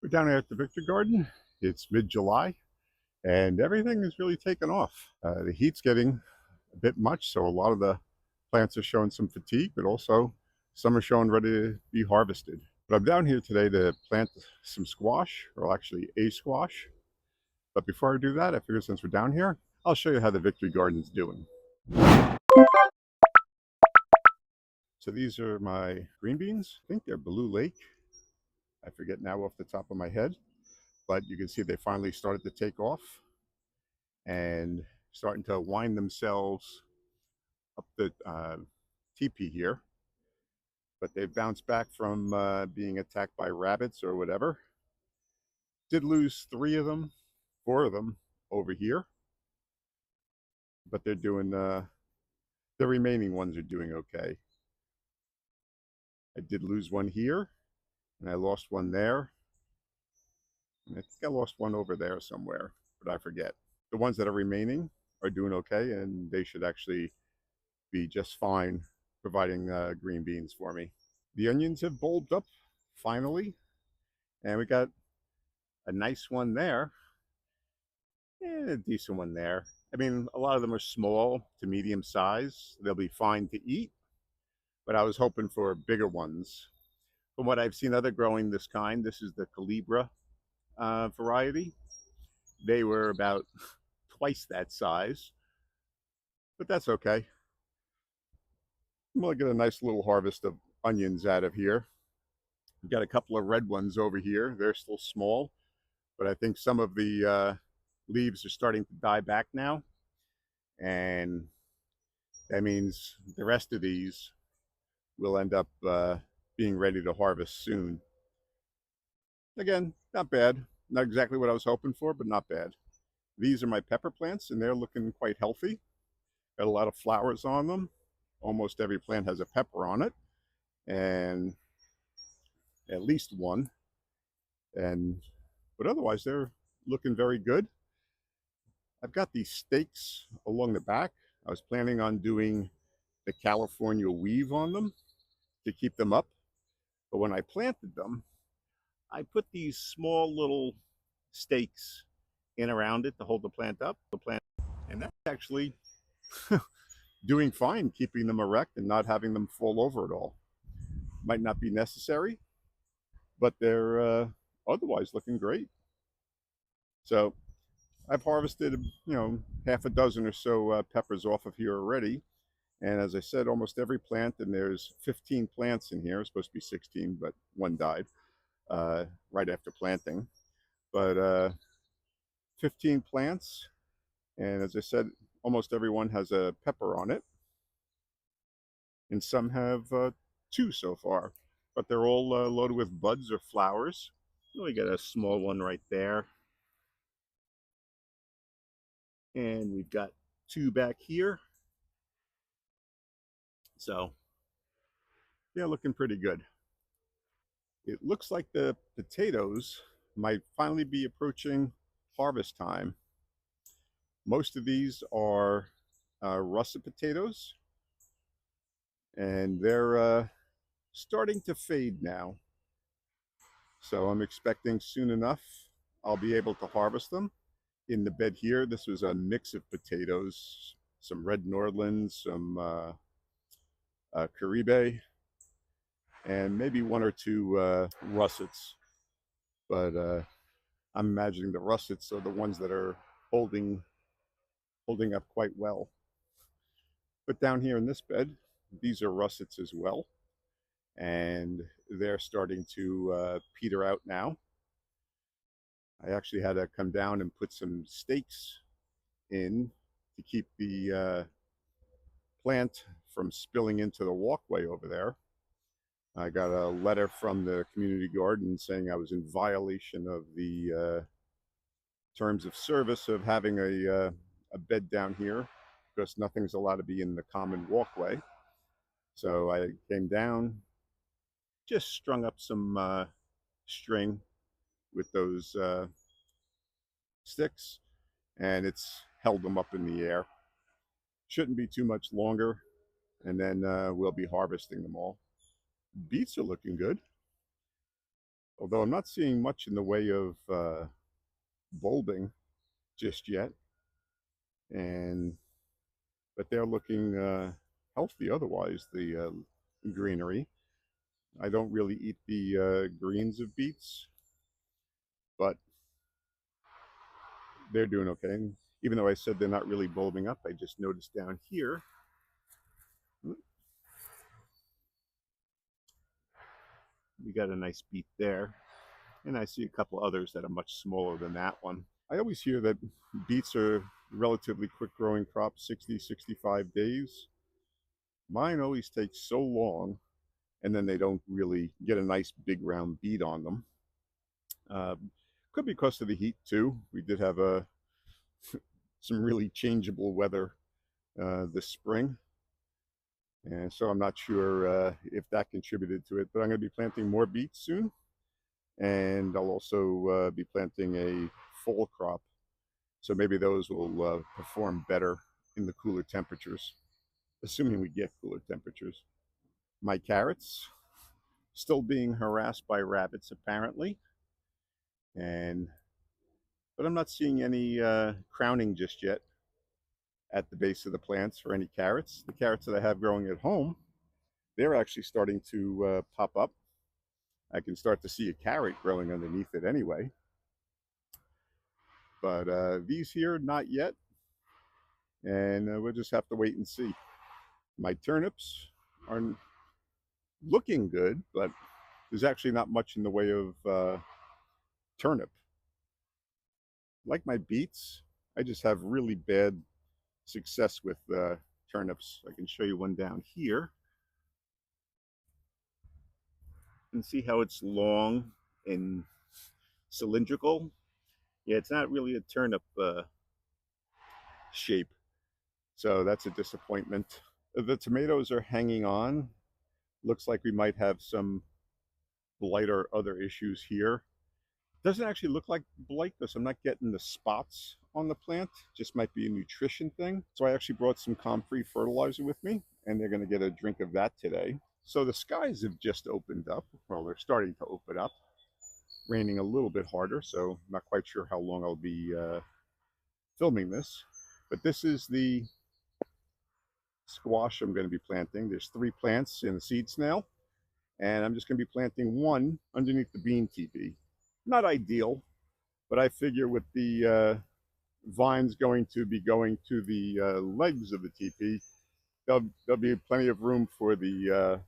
We're down here at the Victor Garden. It's mid-July and everything is really taken off. The heat's getting a bit much, so a lot of the plants are showing some fatigue, but also some are showing ready to be harvested. But I'm down here today to plant some squash, or actually a squash. But before I do that, I figure since we're down here, I'll show you how the Victory Garden's doing. So these are my green beans. I think they're Blue Lake. I forget now off the top of my head, but you can see they finally started to take off and starting to wind themselves up the teepee here. But they've bounced back from being attacked by rabbits or whatever. Did lose 4 of them over here, but they're doing, the remaining ones are doing okay. I did lose one here, and I lost one there. And I think I lost one over there somewhere, but I forget. The ones that are remaining are doing okay, and they should actually be just fine providing green beans for me. The onions have bulbed up finally, and we got a nice one there and a decent one there. I mean, a lot of them are small to medium size. They'll be fine to eat, but I was hoping for bigger ones. From what I've seen other growing this kind, this is the Calibra variety. They were about twice that size, but that's okay. We'll get a nice little harvest of onions out of here. We've got a couple of red ones over here. They're still small, but I think some of the leaves are starting to die back now, and that means the rest of these will end up being ready to harvest soon. Again, not bad. Not exactly what I was hoping for, but not bad. These are my pepper plants, and they're looking quite healthy. Got a lot of flowers on them. Almost every plant has a pepper on it, and at least one. But otherwise, they're looking very good. I've got these stakes along the back. I was planning on doing the California weave on them to keep them up. But when I planted them, I put these small little stakes in around it to hold the plant up. And that's actually doing fine, keeping them erect and not having them fall over at all. Might not be necessary, but they're otherwise looking great. So I've harvested, half a dozen or so peppers off of here already. And as I said, almost every plant, and there's 15 plants in here. It's supposed to be 16, but one died right after planting. But 15 plants, and as I said, almost everyone has a pepper on it. And some have 2 so far, but they're all loaded with buds or flowers. We got a small one right there. And we've got 2 back here. So, yeah, looking pretty good. It looks like the potatoes might finally be approaching harvest time. Most of these are russet potatoes, and they're starting to fade now. So I'm expecting soon enough I'll be able to harvest them. In the bed here, this was a mix of potatoes, some red Nordlands, some Caribe, and maybe 1 or 2 russets. But I'm imagining the russets are the ones that are holding up quite well. But down here in this bed, these are russets as well, and they're starting to peter out now. I actually had to come down and put some stakes in to keep the plant from spilling into the walkway over there. I got a letter from the community garden saying I was in violation of the terms of service of having a bed down here because nothing's allowed to be in the common walkway. So I came down, just strung up some string with those sticks, and it's held them up in the air. Shouldn't be too much longer, and then we'll be harvesting them all. Beets are looking good. although I'm not seeing much in the way of bulbing just yet. And but they're looking healthy otherwise, the greenery. I don't really eat the greens of beets, but they're doing okay. Even though I said they're not really bulbing up, I just noticed down here, we got a nice beet there. And I see a couple others that are much smaller than that one. I always hear that beets are relatively quick growing crops, 60, 65 days. Mine always take so long, and then they don't really get a nice big round beet on them. Could be because of the heat too. We did have some really changeable weather this spring, and so I'm not sure if that contributed to it. But I'm going to be planting more beets soon, and I'll also be planting a fall crop. So maybe those will perform better in the cooler temperatures, assuming we get cooler temperatures. My carrots still being harassed by rabbits apparently, and but I'm not seeing any crowning just yet at the base of the plants for any carrots. The carrots that I have growing at home, they're actually starting to pop up. I can start to see a carrot growing underneath it anyway. But these here, not yet. And we'll just have to wait and see. My turnips are looking good, but there's actually not much in the way of turnip. Like my beets, I just have really bad success with turnips. I can show you one down here. And see how it's long and cylindrical? Yeah, it's not really a turnip shape. So that's a disappointment. The tomatoes are hanging on. Looks like we might have some blight or other issues here. Doesn't actually look like blight because I'm not getting the spots on the plant. Just might be a nutrition thing. So I actually brought some comp-free fertilizer with me, and they're going to get a drink of that today. So the skies have just opened up. Well, they're starting to open up. Raining a little bit harder, so I'm not quite sure how long I'll be filming this. But this is the squash I'm going to be planting. There's 3 plants in the seed snail, and I'm just going to be planting one underneath the bean teepee. Not ideal, but I figure with the vines going to the legs of the teepee, there'll be plenty of room for the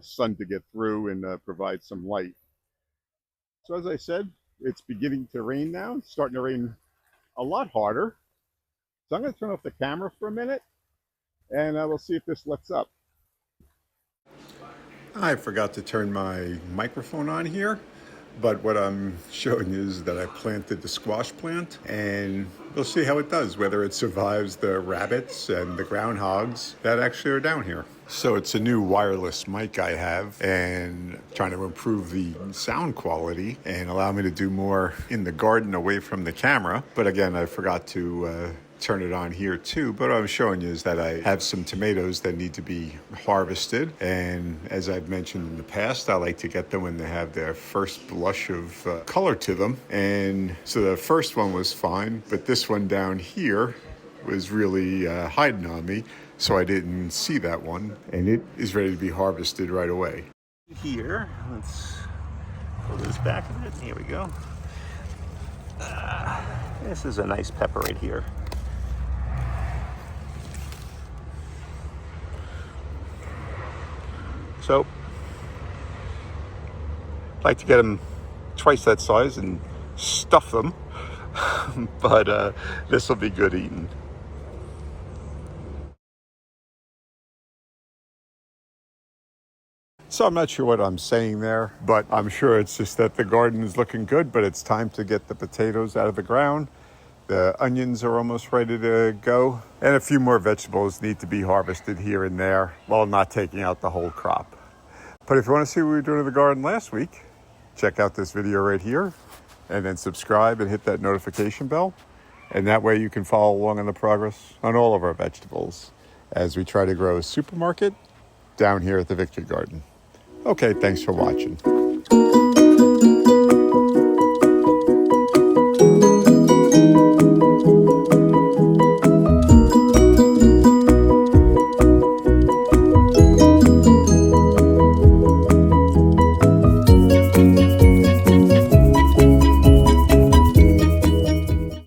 sun to get through and provide some light. So as I said, it's beginning to rain now. It's starting to rain a lot harder. So I'm going to turn off the camera for a minute, and we'll see if this lets up. I forgot to turn my microphone on here, but what I'm showing is that I planted the squash plant, and we'll see how it does, whether it survives the rabbits and the groundhogs that actually are down here. So it's a new wireless mic I have, and trying to improve the sound quality and allow me to do more in the garden away from the camera. But again, I forgot to turn it on here too. But what I'm showing you is that I have some tomatoes that need to be harvested. And as I've mentioned in the past, I like to get them when they have their first blush of color to them. And so the first one was fine, but this one down here was really hiding on me. So I didn't see that one. And it is ready to be harvested right away. Here, let's pull this back a bit. Here we go. This is a nice pepper right here. So, I'd like to get them twice that size and stuff them, but this will be good eating. So I'm not sure what I'm saying there, but I'm sure it's just that the garden is looking good, but it's time to get the potatoes out of the ground. The onions are almost ready to go, and a few more vegetables need to be harvested here and there while not taking out the whole crop. But if you want to see what we were doing in the garden last week, check out this video right here, and then subscribe and hit that notification bell. And that way you can follow along on the progress on all of our vegetables as we try to grow a supermarket down here at the Victory Garden. Okay, thanks for watching.